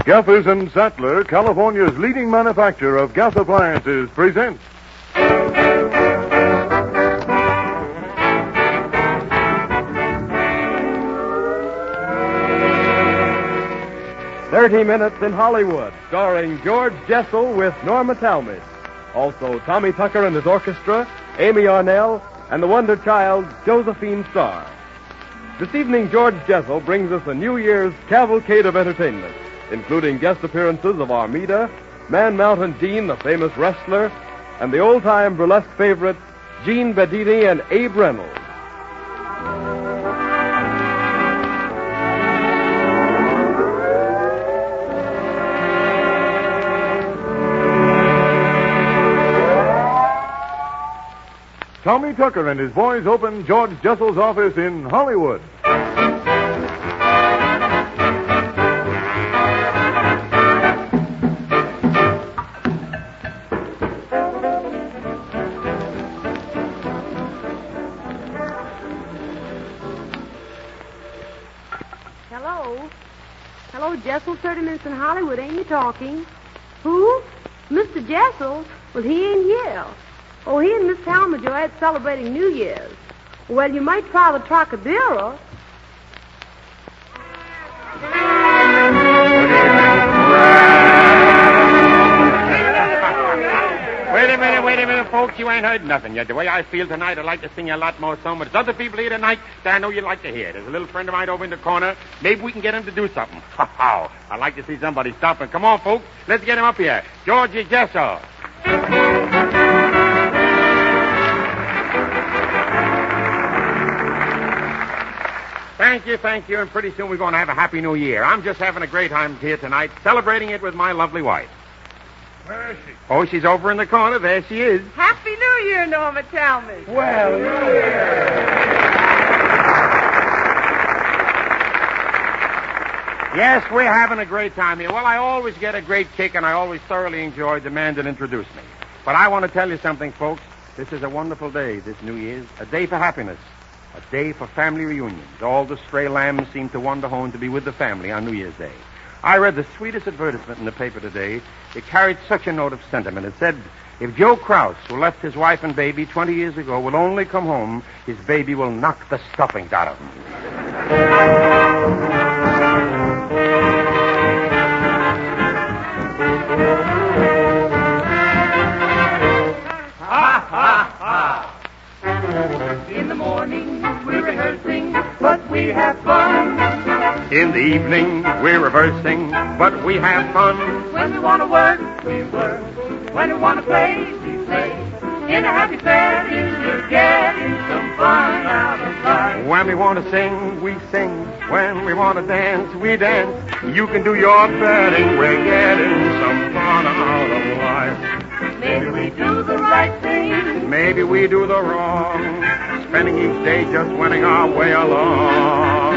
Geffers and Sattler, California's leading manufacturer of gas appliances, presents 30 Minutes in Hollywood, starring George Jessel with Norma Talmadge. Also, Tommy Tucker and his orchestra, Amy Arnell, and the Wonder Child, Josephine Starr. This evening, George Jessel brings us a New Year's cavalcade of entertainment, including guest appearances of Armida, Man Mountain Dean, the famous wrestler, and the old-time burlesque favorites, Gene Bedini and Abe Reynolds. Tommy Tucker and his boys open George Jessel's office in Hollywood. Hello? Hello, Jessel, 30 Minutes in Hollywood. Ain't you talking? Who? Mr. Jessel? Well, he ain't here. Oh, he and Miss Talmadge are out celebrating New Year's. Well, you might try the Trocadero. Wait a minute, folks. You ain't heard nothing yet. The way I feel tonight, I'd like to sing you a lot more song, but there's other people here tonight that I know you'd like to hear. There's a little friend of mine over in the corner. Maybe we can get him to do something. How? I'd like to see somebody stop him. Come on, folks. Let's get him up here. George Jessel. Thank you, and pretty soon we're going to have a happy new year. I'm just having a great time here tonight, celebrating it with my lovely wife. Where is she? Oh, she's over in the corner. There she is. Happy New Year, Norma Talmadge. Well, yes, we're having a great time here. Well, I always get a great kick, and I always thoroughly enjoy the man that introduced me. But I want to tell you something, folks. This is a wonderful day, this New Year's. A day for happiness. A day for family reunions. All the stray lambs seem to wander home to be with the family on New Year's Day. I read the sweetest advertisement in the paper today. It carried such a note of sentiment. It said, if Joe Kraus, who left his wife and baby 20 years ago, will only come home, his baby will knock the stuffings out of him. In the morning, we're rehearsing, but we have fun. In the evening, we're reversing, but we have fun. When we want to work, we work. When we want to play, we play. In a happy setting, we're getting some fun out of life. When we want to sing, we sing. When we want to dance, we dance. You can do your betting, we're getting some fun out of life. Maybe we do the right thing. Maybe we do the wrong. Spending each day just winning our way along.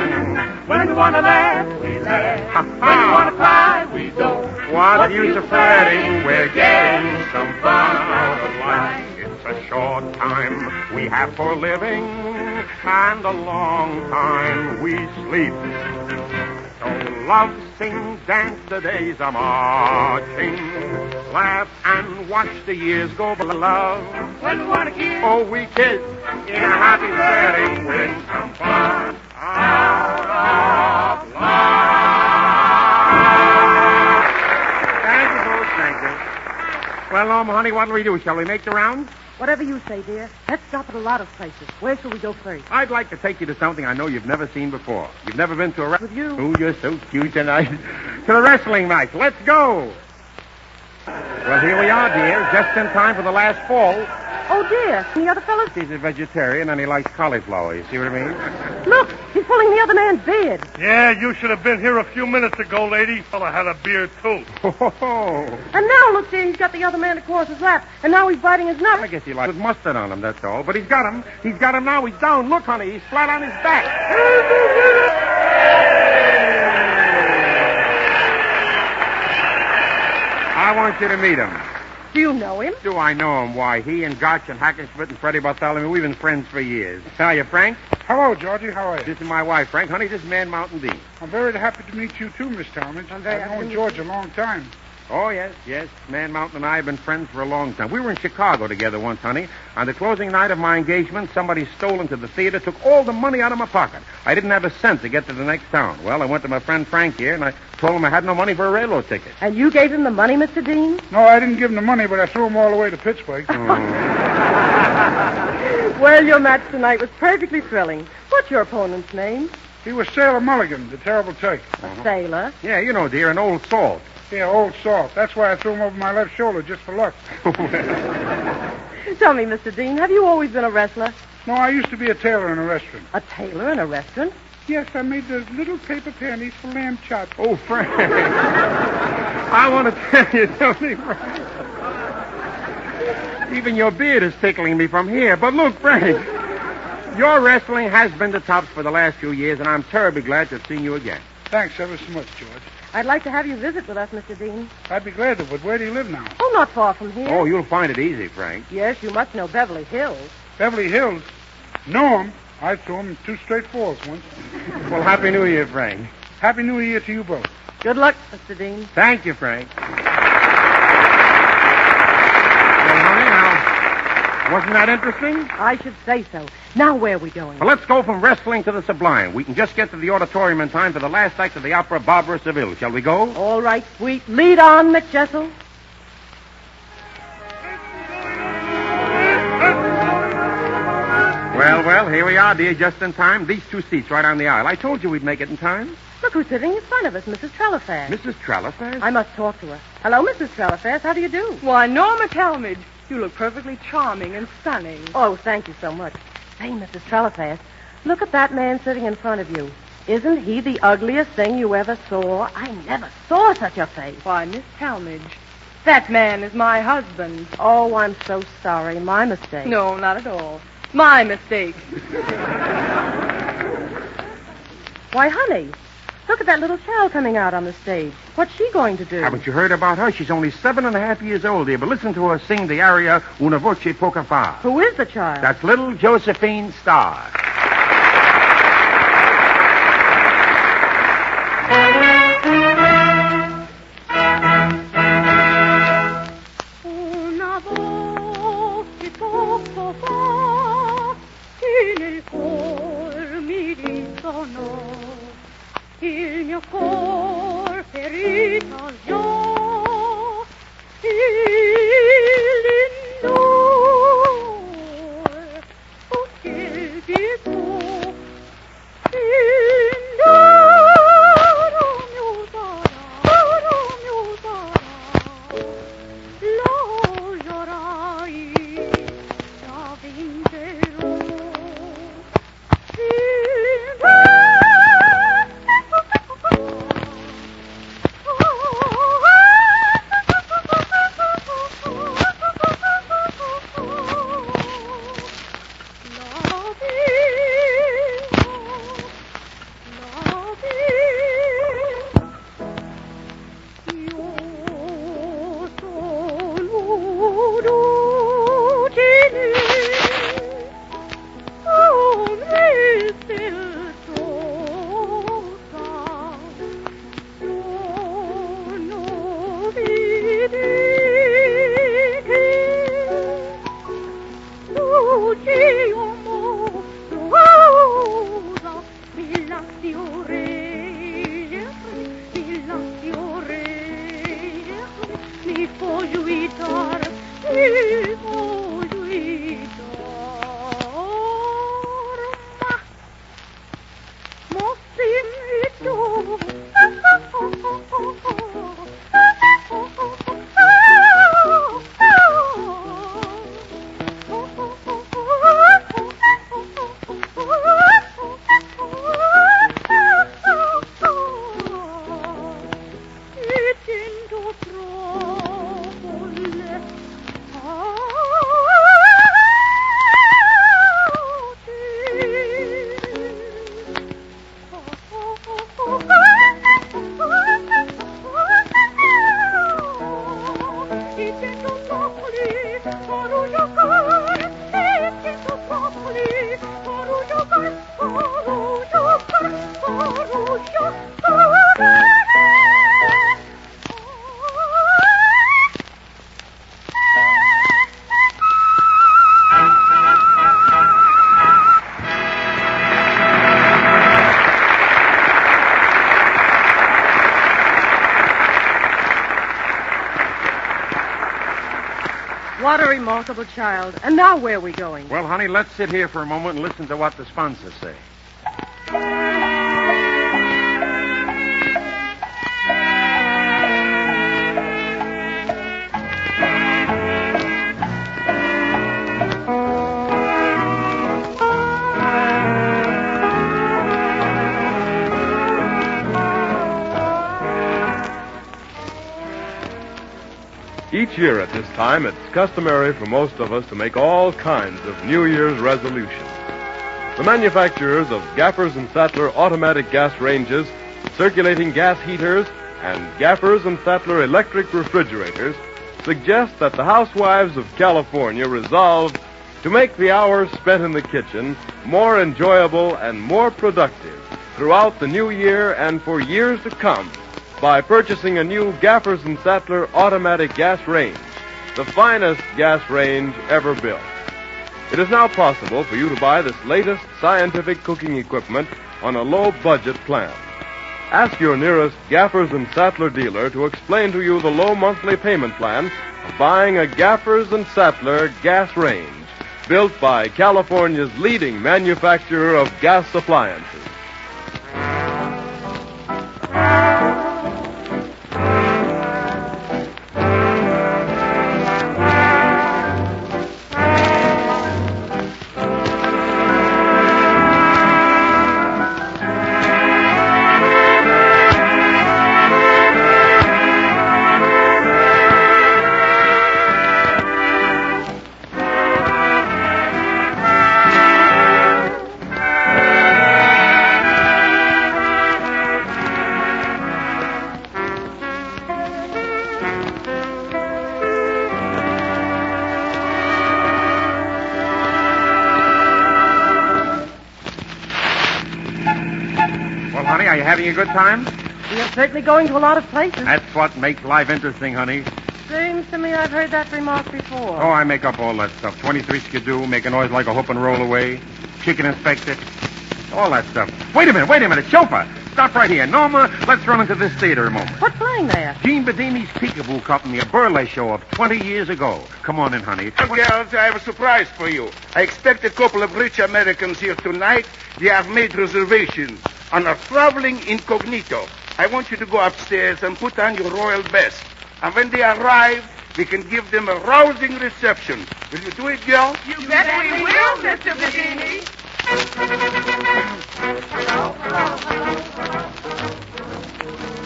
When we want to laugh, we laugh. When we want to cry, we don't. What's the use of fretting? We're getting some fun out of life. It's a short time we have for living, and a long time we sleep. So love, sing, dance, the days are marching. Laugh and watch the years go by, love. When we want to kiss, oh, we kiss in a happy setting, win some fun out of life. Thank you, folks, thank you. Well, Norma, honey, what'll we do? Shall we make the rounds? Whatever you say, dear. Let's stop at a lot of places. Where shall we go first? I'd like to take you to something I know you've never seen before. You've never been to a With you? Oh, you're so cute tonight. To the wrestling match. Let's go. Well, here we are, dear. Just in time for the last fall. Oh, dear. And the other fellas? He's a vegetarian and he likes cauliflower. You see what I mean? Look, he's pulling the other man's beard. Yeah, you should have been here a few minutes ago, lady. Fella had a beard, too. Oh. And now, look, dear, he's got the other man across his lap. And now he's biting his nut. I guess he likes with mustard on him, that's all. But he's got him. He's got him now. He's down. Look, honey. He's flat on his back. I want you to meet him. Do you know him? Do I know him? Why, he and Gotch and Hackenschmidt and Freddie Bartholomew, we've been friends for years. How you, Frank? Hello, Georgie. How are you? This is my wife, Frank. Honey, this is Man Mountain Dean. I'm very happy to meet you, too, Miss Talmadge. I've known George a long time. Oh, yes. Man Mountain and I have been friends for a long time. We were in Chicago together once, honey. On the closing night of my engagement, somebody stole into the theater, took all the money out of my pocket. I didn't have a cent to get to the next town. Well, I went to my friend Frank here, and I told him I had no money for a railroad ticket. And you gave him the money, Mr. Dean? No, I didn't give him the money, but I threw him all the way to Pittsburgh. Well, your match tonight was perfectly thrilling. What's your opponent's name? He was Sailor Mulligan, the terrible Turk. A sailor. Yeah, you know, dear, an old salt. Yeah, old salt. That's why I threw him over my left shoulder, just for luck. Tell me, Mr. Dean, have you always been a wrestler? No, I used to be a tailor in a restaurant. A tailor in a restaurant? Yes, I made the little paper panties for lamb chops. Oh, Frank. I want to tell you something, Frank. Even your beard is tickling me from here. But look, Frank, your wrestling has been the tops for the last few years, and I'm terribly glad to have seen you again. Thanks ever so much, George. I'd like to have you visit with us, Mr. Dean. I'd be glad to, but where do you live now? Oh, not far from here. Oh, you'll find it easy, Frank. Yes, you must know Beverly Hills. Beverly Hills? Know him. I threw him 2 straight falls once. Well, Happy New Year, Frank. Happy New Year to you both. Good luck, Mr. Dean. Thank you, Frank. Well, honey, now, wasn't that interesting? I should say so. Now, where are we going? Well, let's go from wrestling to the sublime. We can just get to the auditorium in time for the last act of the opera Barbara Seville. Shall we go? All right, sweet. Lead on, McJessel. Well, here we are, dear, just in time. These 2 seats right on the aisle. I told you we'd make it in time. Look who's sitting in front of us, Mrs. Trelifass. Mrs. Trelifass? I must talk to her. Hello, Mrs. Trelifass. How do you do? Why, Norma Talmadge, you look perfectly charming and stunning. Oh, thank you so much. Say, Mrs. Trelifass, look at that man sitting in front of you. Isn't he the ugliest thing you ever saw? I never saw such a face. Why, Miss Talmadge, that man is my husband. Oh, I'm so sorry. My mistake. No, not at all. My mistake. Why, honey, look at that little child coming out on the stage. What's she going to do? Haven't you heard about her? She's only 7.5 years old, dear, but listen to her sing the aria Una voce poca fa. Who is the child? That's little Josephine Starr. Una voce poco fa nel cor mi risonò, il mio cor ferito già, l'indor, oh che di tu, l'indor, mio sarà, lo llorai, la vincerò. La What a remarkable child. And now where are we going? Well, honey, let's sit here for a moment and listen to what the sponsors say. Each year at this time, it's customary for most of us to make all kinds of New Year's resolutions. The manufacturers of Gaffers and Sattler automatic gas ranges, circulating gas heaters, and Gaffers and Sattler electric refrigerators suggest that the housewives of California resolve to make the hours spent in the kitchen more enjoyable and more productive throughout the new year and for years to come by purchasing a new Gaffers and Sattler automatic gas range, the finest gas range ever built. It is now possible for you to buy this latest scientific cooking equipment on a low-budget plan. Ask your nearest Gaffers and Sattler dealer to explain to you the low monthly payment plan of buying a Gaffers and Sattler gas range built by California's leading manufacturer of gas appliances. Honey, are you having a good time? We are certainly going to a lot of places. That's what makes life interesting, honey. Seems to me I've heard that remark before. Oh, I make up all that stuff. 23 skidoo, make a noise like a hoop and roll away. Chicken inspector. All that stuff. Wait a minute. Chauffeur. Stop right here. Norma, let's run into this theater a moment. What's playing there? Gene Bedini's Peekaboo Company, a burlesque show of 20 years ago. Come on in, honey. Well, girls, I have a surprise for you. I expect a couple of rich Americans here tonight. They have made reservations and are traveling incognito. I want you to go upstairs and put on your royal best. And when they arrive, we can give them a rousing reception. Will you do it, girl? You bet we will, Mr. Bedini.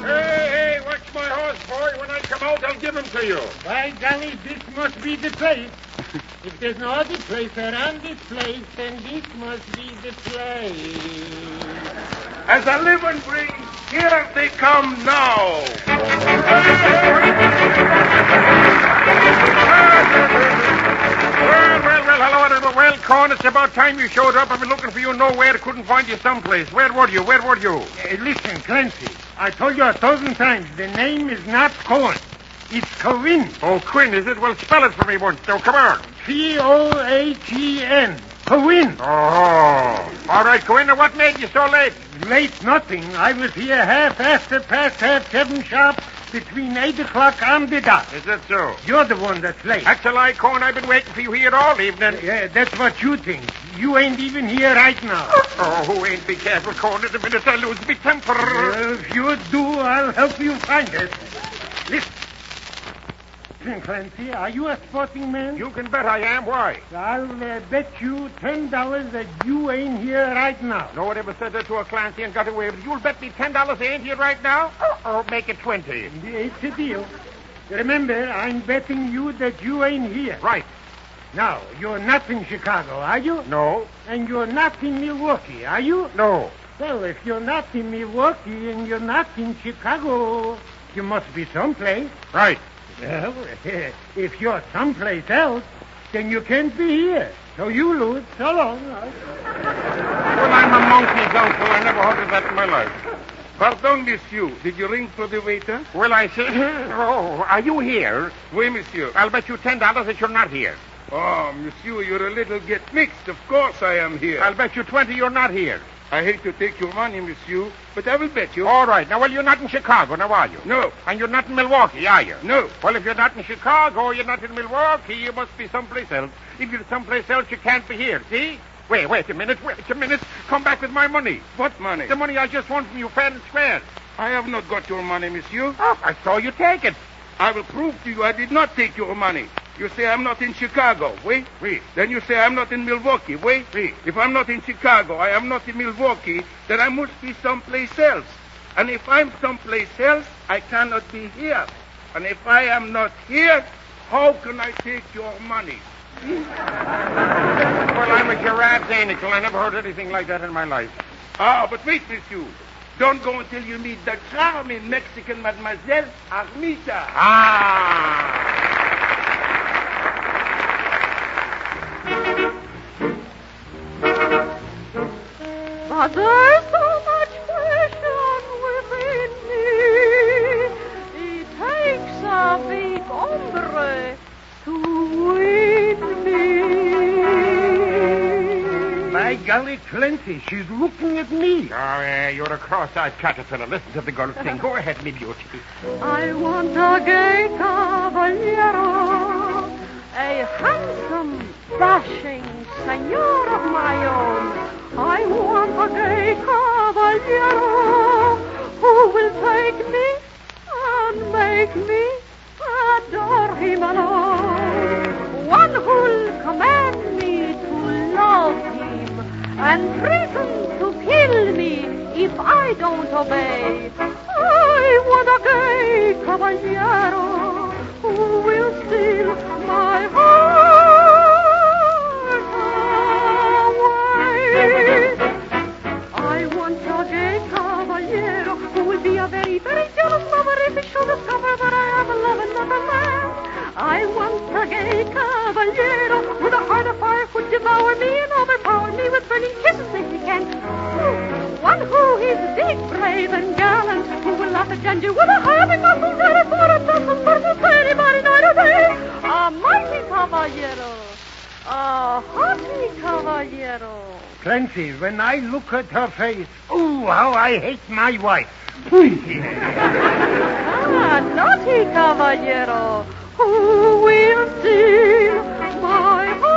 Hey, watch my horse, boy. When I come out, I'll give him to you. By golly, this must be the place. If there's no other place around this place, then this must be the place. As I live and breathe, here they come now. Well, hello, Edward. Well, Corn, it's about time you showed up. I've been looking for you nowhere. Couldn't find you someplace. Where were you? Listen, Clancy, I told you 1,000 times, the name is not Cohen. It's Cohen. Oh, Quinn, is it? Well, spell it for me once. Now, come on. Cohen. Cohen. Oh. All right, Quinn. Now, what made you so late? Late nothing. I was here half after past 7 sharp between 8 o'clock on the dot. Is that so? You're the one that's late. That's a lie, Corn. I've been waiting for you here all evening. Yeah, that's what you think. You ain't even here right now. Oh, who ain't? Be careful, Corn. In a minute I lose my temper. If you do, I'll help you find it. Listen, Clancy, are you a sporting man? You can bet I am. Why? I'll bet you $10 that you ain't here right now. No one ever said that to a Clancy and got away with it. You'll bet me $10 I ain't here right now? Or make it 20. It's a deal. Remember, I'm betting you that you ain't here. Right. Now, you're not in Chicago, are you? No. And you're not in Milwaukee, are you? No. Well, if you're not in Milwaukee and you're not in Chicago, you must be someplace. Right. Well, if you're someplace else, then you can't be here. So you lose. So long. Well, I'm a monkey's uncle. I never heard of that in my life. Pardon, monsieur. Did you ring for the waiter? Well, I said, oh, are you here? Oui, monsieur. I'll bet you $10 that you're not here. Oh, monsieur, you're a little get mixed. Of course I am here. I'll bet you 20 you're not here. I hate to take your money, monsieur, but I will bet you. All right. Now, well, you're not in Chicago, now, are you? No. And you're not in Milwaukee, are you? No. Well, if you're not in Chicago, you're not in Milwaukee, you must be someplace else. If you're someplace else, you can't be here, see? Wait a minute. Come back with my money. What money? The money I just won from you fair and square. I have not got your money, monsieur. Oh, I saw you take it. I will prove to you I did not take your money. You say I'm not in Chicago. Wait. Oui. Then you say I'm not in Milwaukee. Wait. Oui. If I'm not in Chicago, I am not in Milwaukee, then I must be someplace else. And if I'm someplace else, I cannot be here. And if I am not here, how can I take your money? Well, I'm a Gerard Zanical. I never heard anything like that in my life. Ah, but wait, monsieur. Don't go until you meet the charming Mexican Mademoiselle Armita. But there's so much passion within me. It takes a big hombre to win me. By golly, Clancy, she's looking at me. Oh, you're a cross-eyed caterpillar. Listen to the girl sing. Go ahead, me beauty. I want a gay caballero, a handsome, dashing senor of my own. I want a gay caballero who will take me and make me adore him alone. One who'll command me to love him and threaten to kill me if I don't obey. I want a gay caballero who will steal my heart away. I want a gay caballero who will be a very, very jealous lover if he should discover that I have a love another man. I want a gay caballero with a heart of fire who'd devour me and overpower me with burning kisses if he can. One who is big, brave, and gallant, who will laugh at danger with a heavy muscle ready for a dozen persons for anybody night or day. A mighty caballero. A haughty caballero. Clancy, when I look at her face, oh, how I hate my wife. Naughty caballero, who will steal my heart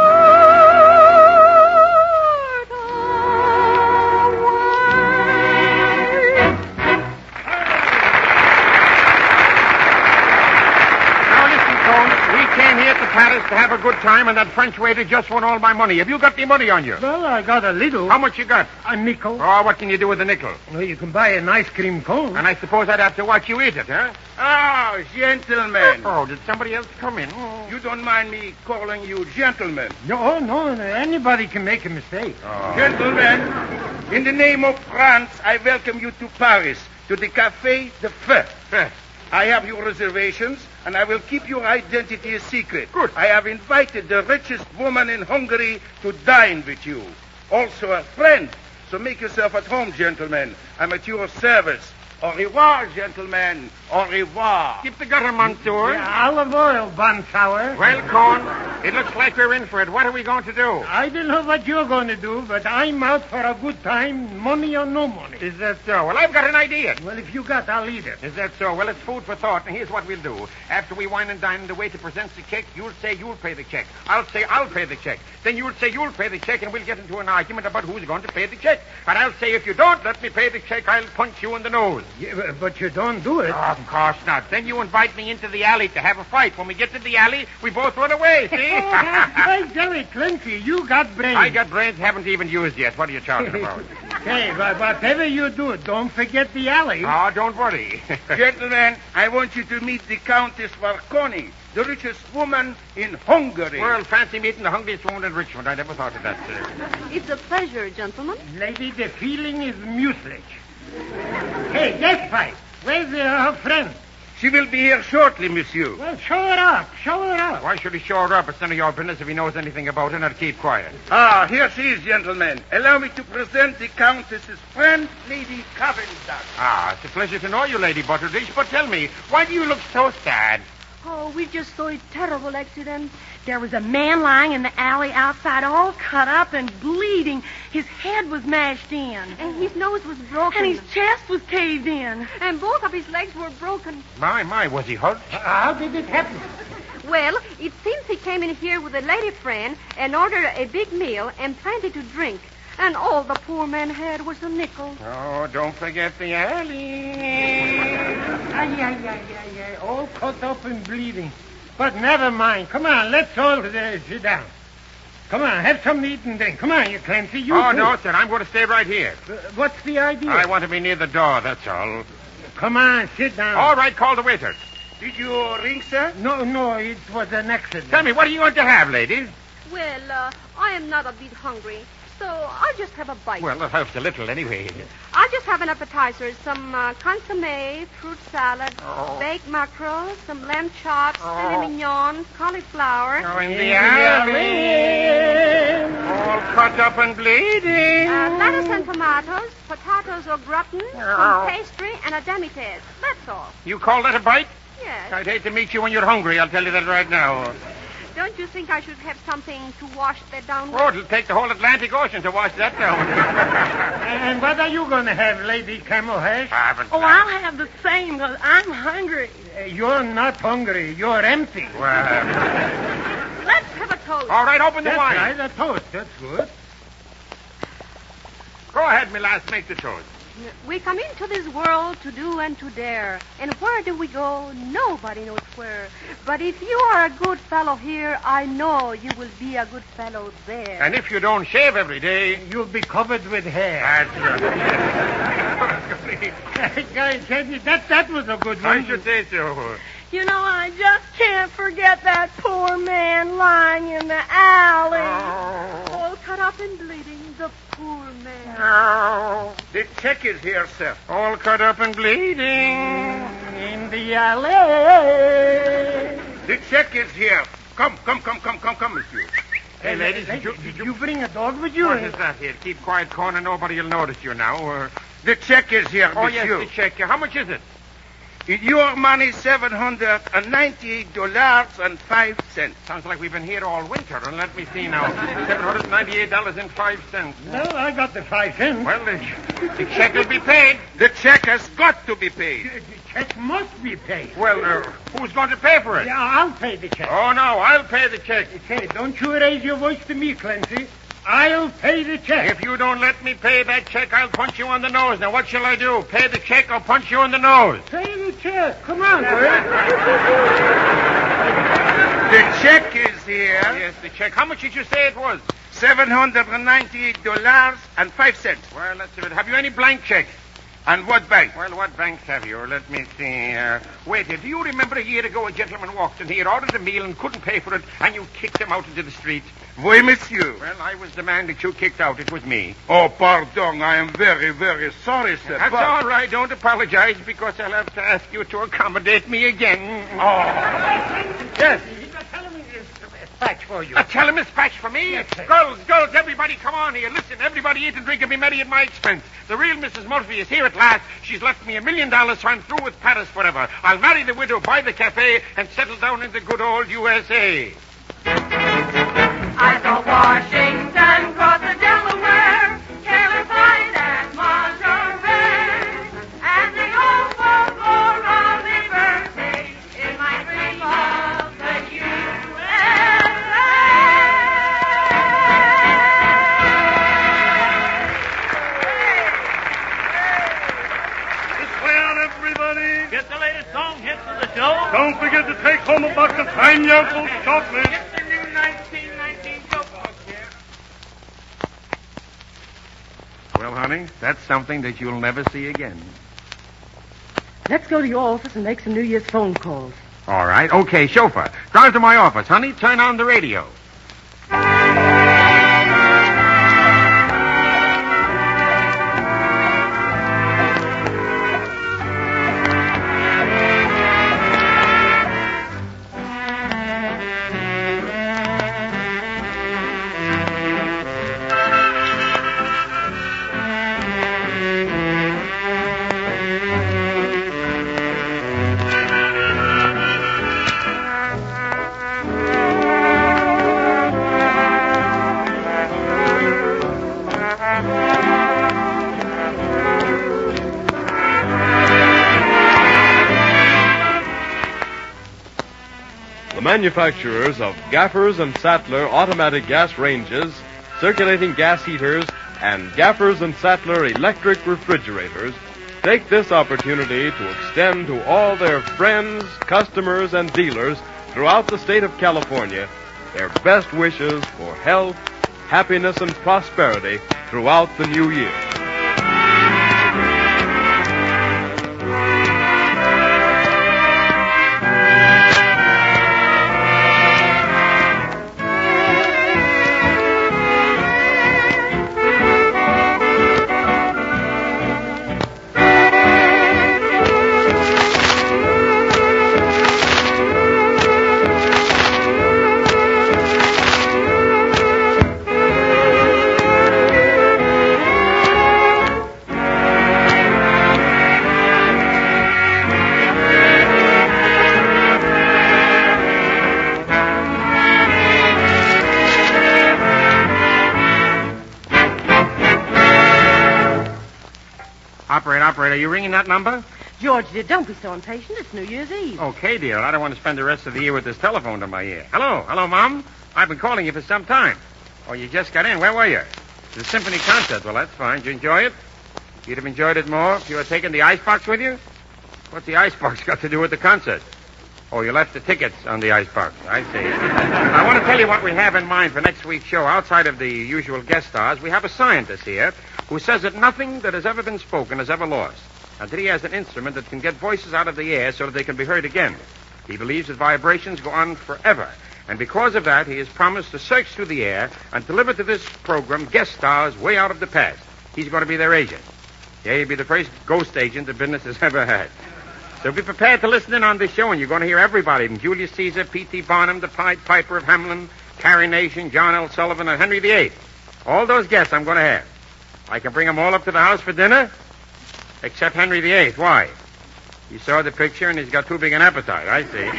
away. Now, listen, Cone. We came here to Paris to have a good time, and that French waiter just won all my money. Have you got any money on you? Well, I got a little. How much you got? A nickel. Oh, what can you do with a nickel? Well, you can buy an ice cream cone. And I suppose I'd have to watch you eat it, huh? Ah, gentlemen. Oh, did somebody else come in? Oh. You don't mind me calling you gentlemen? No. Anybody can make a mistake. Oh. Gentlemen, in the name of France, I welcome you to Paris, to the Café de Feu. I have your reservations, and I will keep your identity a secret. Good. I have invited the richest woman in Hungary to dine with you. Also a friend. So make yourself at home, gentlemen. I'm at your service. Au revoir, gentlemen. Au revoir. Keep the gutter, Monsieur. Yeah, olive oil, Bonsour. Well, Cone, it looks like we're in for it. What are we going to do? I don't know what you're going to do, but I'm out for a good time, money or no money. Is that so? Well, I've got an idea. Well, if you got, I'll eat it. Is that so? Well, it's food for thought, and here's what we'll do. After we wine and dine and the waiter presents the check, you'll say you'll pay the check. I'll say I'll pay the check. Then you'll say you'll pay the check, and we'll get into an argument about who's going to pay the check. And I'll say if you don't let me pay the check, I'll punch you in the nose. Yeah, but you don't do it. Oh, of course not. Then you invite me into the alley to have a fight. When we get to the alley, we both run away, see? Hey, Jerry Clancy, you got brains. I got brains haven't even used yet. What are you talking about? Hey, whatever you do, don't forget the alley. Oh, don't worry. Gentlemen, I want you to meet the Countess Marconi, the richest woman in Hungary. Well, fancy meeting the hungriest woman in Richmond. I never thought of that, sir. It's a pleasure, gentlemen. Lady, the feeling is mucilage. Hey, guest fight. Where's her friend? She will be here shortly, monsieur. Well, show her up. Show her up. Why should he show her up? It's none of your business if he knows anything about it, and keep quiet. Ah, here she is, gentlemen. Allow me to present the Countess's friend, Lady Cavendish. Ah, it's a pleasure to know you, Lady Butteridge. But tell me, why do you look so sad? Oh, we just saw a terrible accident. There was a man lying in the alley outside, all cut up and bleeding. His head was mashed in. And his nose was broken. And his chest was caved in. And both of his legs were broken. My, was he hurt? How did it happen? Well, it seems he came in here with a lady friend and ordered a big meal and plenty to drink. And all the poor man had was a nickel. Oh, don't forget the alley. Ay. All cut up and bleeding. But never mind. Come on, let's all sit down. Come on, have something to eat and drink. Come on, you Clancy. You Oh, too. no, sir. I'm going to stay right here. What's the idea? I want to be near the door, that's all. Come on, sit down. All right, call the waiter. Did you ring, sir? No, it was an accident. Tell me, what are you going to have, ladies? Well, I am not a bit hungry, so I'll just have a bite. Well, that helps a little anyway. I'll just have an appetizer, some consomme, fruit salad, baked mackerel, some lamb chops, filet mignon, cauliflower. Oh, in the alley. All cut up and bleeding. Lettuce and tomatoes, potatoes au gratin, some pastry, and a demi-tasse. That's all. You call that a bite? Yes. I'd hate to meet you when you're hungry, I'll tell you that right now. Don't you think I should have something to wash that down with? Oh, it'll take the whole Atlantic Ocean to wash that down. And what are you going to have, Lady Camel Hash? Oh, I'll have the same, because I'm hungry. You're not hungry. You're empty. Well, Let's have a toast. all right, open the That's wine. right, a toast. That's good. Go ahead, my lass, make the toast. We come into this world to do and to dare. And where do we go? Nobody knows where. But if you are a good fellow here, I know you will be a good fellow there. And if you don't shave every day... You'll be covered with hair. Guys, that was a good one. I should say so. You know, I just can't forget that poor man lying in the alley. All cut up and bleeding, the poor man. The check is here, sir. All cut up and bleeding. In the alley. The check is here. Come, monsieur. Hey, ladies, did you bring a dog with you? What is that here? Keep quiet, corner. Nobody will notice you now. The check is here, Oh, monsieur. yes, the check. How much is it? Your money, $798.05. Sounds like we've been here all winter. And let me see now. $798.05. Well, I got the 5 cents. Well, the check will be paid. The check has got to be paid. The check must be paid. Well, who's going to pay for it? Yeah, I'll pay the check. Oh, no, I'll pay the check. Say, don't you raise your voice to me, Clancy. I'll pay the check. If you don't let me pay that check, I'll punch you on the nose. Now, what shall I do? Pay the check or punch you on the nose? Pay the check. Come on, Bert. The check is here. Yes, the check. How much did you say it was? $798.05. Well, let's see. Have you any blank checks? And what bank? Well, what banks have you? Let me see. Wait, do you remember a year ago a gentleman walked in here, ordered a meal, and couldn't pay for it, and you kicked him out into the street? Oui, monsieur. Well, I was the man that you kicked out. It was me. Oh, pardon. I am very, very sorry, sir. That's all right. Don't apologize, because I'll have to ask you to accommodate me again. Oh. Yes. Tell him it's dispatch for you. Tell him it's patch for me? Yes, sir. Girls, everybody come on here. Listen, everybody eat and drink and be merry at my expense. The real Mrs. Murphy is here at last. She's left me $1 million, so I'm through with Paris forever. I'll marry the widow, buy the cafe, and settle down in the good old USA. I saw Washington cross the Delaware, Carolyn Hyde and Monterey, and the old folks all around me birthday in my dream of the USA. It's way out, everybody. Get the latest song hits of the show. Don't forget to take home a box of Pine Yokel chocolate. The new 1919 Joke here. Well, honey, that's something that you'll never see again. Let's go to your office and make some New Year's phone calls. All right. Okay, chauffeur. Drive to my office, honey. Turn on the radio. manufacturers of Gaffers and Sattler automatic gas ranges, circulating gas heaters, and Gaffers and Sattler electric refrigerators, take this opportunity to extend to all their friends, customers, and dealers throughout the state of California their best wishes for health, happiness, and prosperity throughout the new year. Operator, are you ringing that number? George, dear, don't be so impatient. It's New Year's Eve. Okay, dear. I don't want to spend the rest of the year with this telephone to my ear. Hello, Mom. I've been calling you for some time. Oh, you just got in. Where were you? The symphony concert. Well, that's fine. Did you enjoy it? You'd have enjoyed it more if you had taken the icebox with you? What's the icebox got to do with the concert? Oh, you left the tickets on the icebox. I see. I want to tell you what we have in mind for next week's show. Outside of the usual guest stars, we have a scientist here who says that nothing that has ever been spoken is ever lost, and that he has an instrument that can get voices out of the air so that they can be heard again. He believes that vibrations go on forever, and because of that, he has promised to search through the air and deliver to this program guest stars way out of the past. He's going to be their agent. Yeah, he'll be the first ghost agent the business has ever had. So be prepared to listen in on this show, and you're going to hear everybody from Julius Caesar, P.T. Barnum, the Pied Piper of Hamelin, Carrie Nation, John L. Sullivan, and Henry VIII. All those guests I'm going to have. I can bring them all up to the house for dinner, except Henry VIII. Why? You saw the picture, and he's got too big an appetite. I see.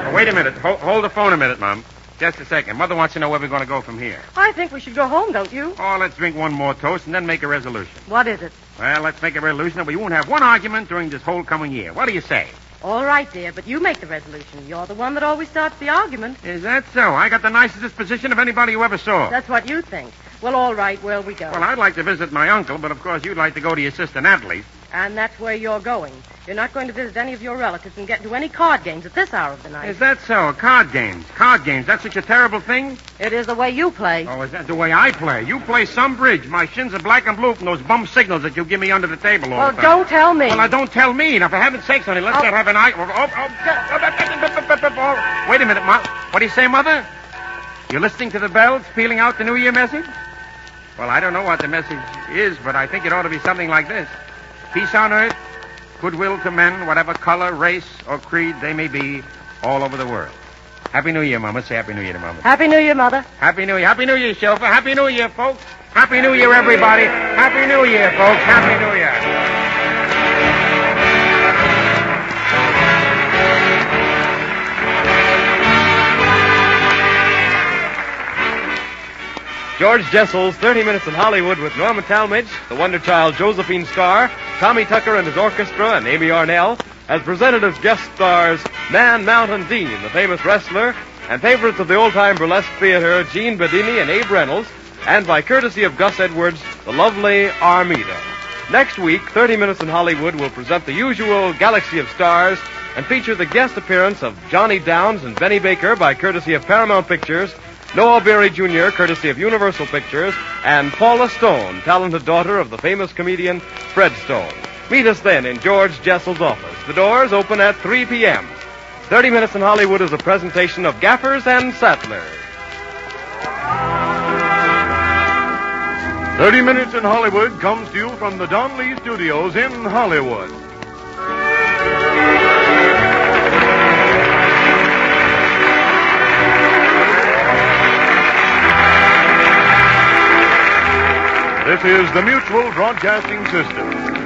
Oh, wait a minute. Hold the phone a minute, Mom. Just a second. Mother wants to know where we're going to go from here. I think we should go home, don't you? Oh, let's drink one more toast and then make a resolution. What is it? Well, let's make a resolution that we won't have one argument during this whole coming year. What do you say? All right, dear, but you make the resolution. You're the one that always starts the argument. Is that so? I got the nicest disposition of anybody you ever saw. That's what you think. Well, all right, where we go? Well, I'd like to visit my uncle, but of course you'd like to go to your sister Natalie. And that's where you're going. You're not going to visit any of your relatives and get into any card games at this hour of the night. Is that so? Card games. Card games. That's such a terrible thing? It is the way you play. Oh, is that the way I play? You play some bridge. My shins are black and blue from those bum signals that you give me under the table all the time. Well, don't tell me. Well, don't tell me. Now, for heaven's sakes, honey, let's not have an eye. Wait a minute, Ma. What do you say, Mother? You're listening to the bells, pealing out the New Year message? Well, I don't know what the message is, but I think it ought to be something like this. Peace on earth, goodwill to men, whatever color, race, or creed they may be, all over the world. Happy New Year, Mama. Say Happy New Year to Mama. Happy New Year, Mother. Happy New Year. Happy New Year, chauffeur. Happy New Year, folks. Happy New Year, everybody. Happy New Year, folks. Happy New Year. George Jessel's 30 Minutes in Hollywood with Norma Talmadge, the Wonder Child Josephine Starr, Tommy Tucker and his orchestra, and Amy Arnell, has presented as guest stars Man Mountain Dean, the famous wrestler, and favorites of the old-time burlesque theater, Gene Bedini and Abe Reynolds, and by courtesy of Gus Edwards, the lovely Armida. Next week, 30 Minutes in Hollywood will present the usual Galaxy of Stars and feature the guest appearance of Johnny Downs and Benny Baker by courtesy of Paramount Pictures, Noah Beery Jr., courtesy of Universal Pictures, and Paula Stone, talented daughter of the famous comedian Fred Stone. Meet us then in George Jessel's office. The doors open at 3 p.m. 30 Minutes in Hollywood is a presentation of Gaffers and Sattler. 30 Minutes in Hollywood comes to you from the Don Lee Studios in Hollywood. This is the Mutual Broadcasting System.